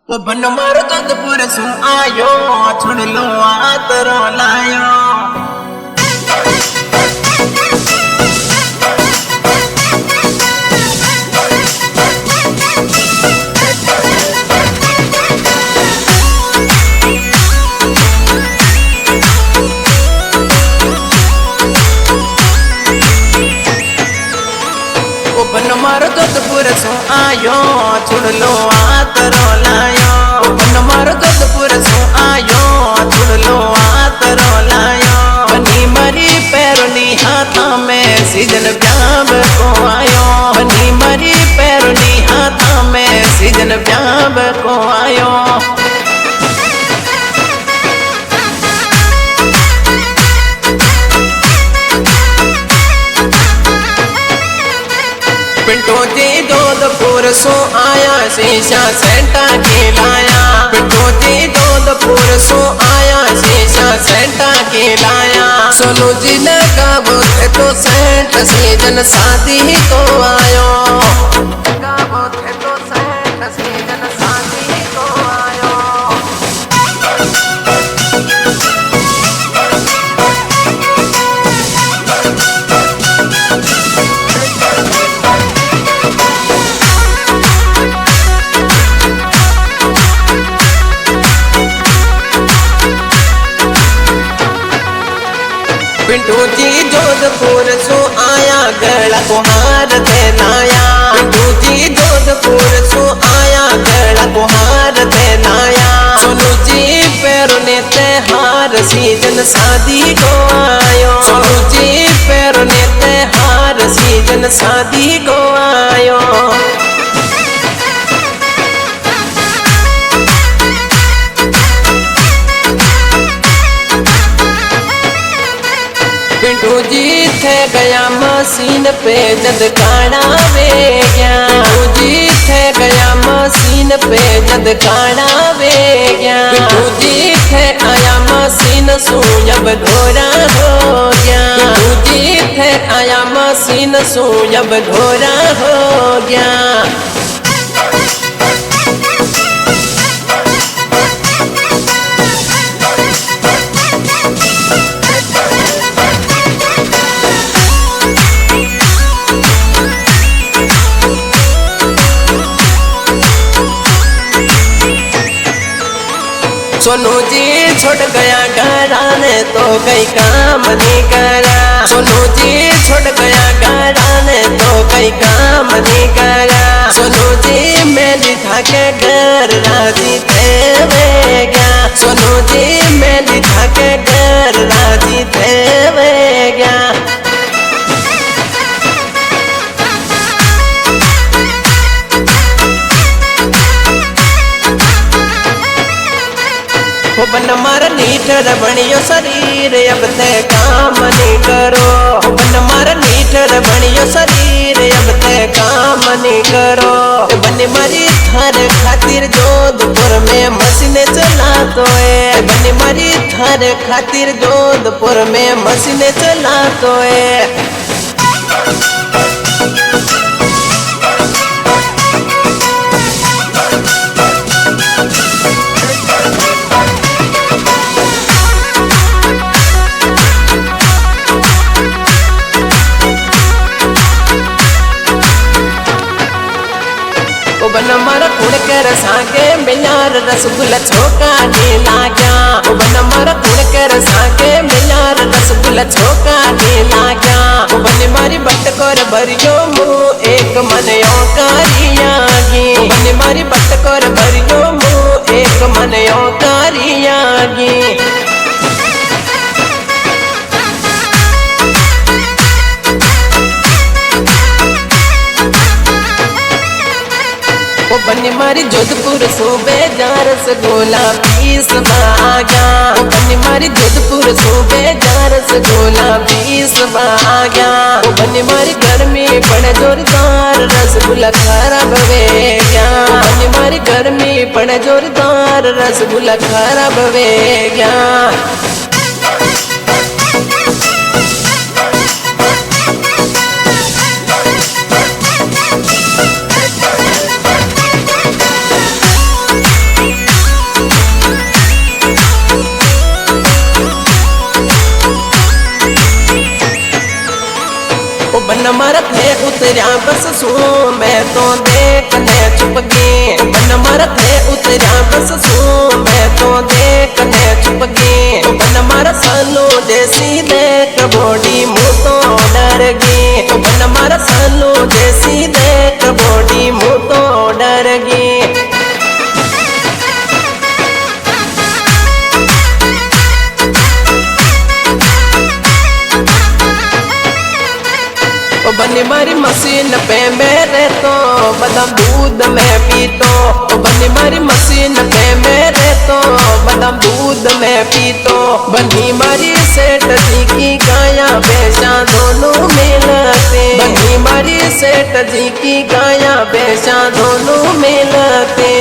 ओ बन मारो जोधपुर सु आयो छोड़ लो आतरो लायो। ओ बन मारो जोधपुर सु आयो छोड़ लो आतरो लायो। बन मारो जोधपुर सु आयो छोड़ लो आतरो लायो। बनी मरी पैरोनी हाथा में सीजन प्याब को आयो। बनी मरी पैरोनी हाथा में सीजन प्याब को आयो। पिंटू जी जोधपुर सो आया शीशा सेंटा के लाया। पिंटू जी जोधपुर सो आया शीशा सेंटा के लाया। सोनू जी ने गावो थे तो सेंट सीजन शादी को आयो। गावो थे तो सेंट सीजन शादी को आयो। पिंटू जी जोधपुर सो आया गला को हार दे लाया। पिंटू जी जोधपुर सो आया गला को हार दे लाया। सोनू जी पैरों ने हार सीजन शादी को आयो। सोनू जी पैरों ने हार सीजन शादी को आयो। पिंटू जी थे गया मशीन पे जद काड़ा वे गया। पिंटू जी थे गया मशीन पे जद काड़ा वे गया। पिंटू जी थे आया मशीन सु जब घोड़ा हो गया। पिंटू जी थे आया मशीन सु जब घोड़ा हो गया। सोनू जी छोड़ गया घराने तो कई काम नहीं करा। सोनू जी छोड़ गया घराने तो कई काम नहीं करा। सोनू जी मेली था के घर राजी थे वे गया। सोनू जी मेली था के घर राजी थे वे गया। वो बन मारा नीठर बनियो शरीर अब ते काम नहीं करो। बन मारा नीठर बनियो शरीर अब ते काम नहीं करो। बन मारी थार खातिर जोधपुर में मशीन चला तो है। बन मारी थार खातिर जोधपुर में मशीन चला तो है। बन मारा कुड़ कर सागे मिलार रसगुल्ला छोका ने लाग्या। बन मारा कुड़ कर सागे मिलार रसगुल्ला छोका ने लाग्या। बन मारी बट कर भरियो मुँह एक मन यो कारियागी। बन मारी बट कर भरियो मुँह एक मन यो कारियागी। ओ बनी मारी जोधपुर सूबे जार रसगुल्ला पीस बागा। ओ बनी मारी जोधपुर सूबे जार रसगुल्ला पीस बागा। ओ बनी मारी गर्मी पड़े जोरदार रसगुल्ला खराब वे गया। ओ बनी मारी गर्मी पड़े जोरदार रसगुल्ला खराब वे गया। बन मरत है उतरिया बस सू मैं तो देखने चुप गई। बन मरत है उतरिया बस सू मैं तो देखने चुप गई। बन मर सानू जैसी देख बॉडी मुँह तो डर गई। बन मर सानू जैसी देख बॉडी मुँह तो डर गई। बनी मारी मशीन पे मेरे तो बदाम दूध में पीतो। बनी मारी मशीन पे मेरे तो बदाम दूध में पीतो। बनी मारी सेठ जी की गाया भैंसा दोनों मिलते। बनी मारी सेठ जी की गाया भैंसा दोनों मिलते।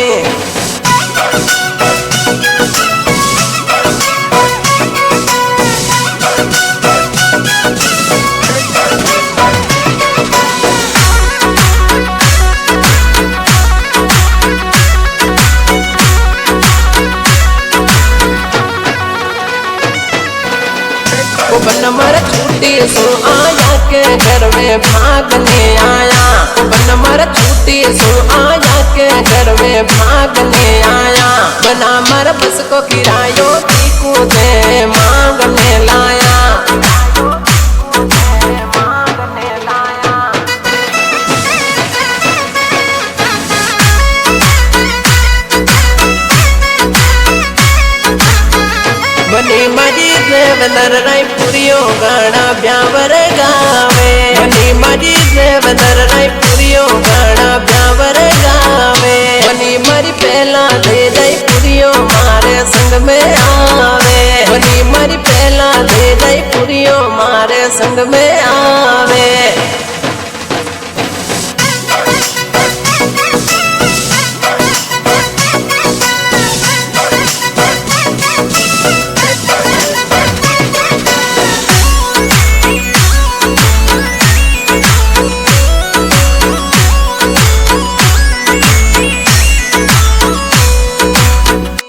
बन मर छुट्टी सो आया के घर में भागने आया। बन मर छुट्टी सो आया के घर में भागने आया। बना मर बस को किरायो चीकू दे मांगने लाया। बनी मरी देवदर रायपुरियो गाना ब्यावर गावे। बनी मरी देवदर रायपुरियो गाना ब्यावर गावे। बनी मरी पहला दे रायपुरियो मारे संग में आवे। बनी मरी पहला दे रायपुरियो मारे संग में आवे।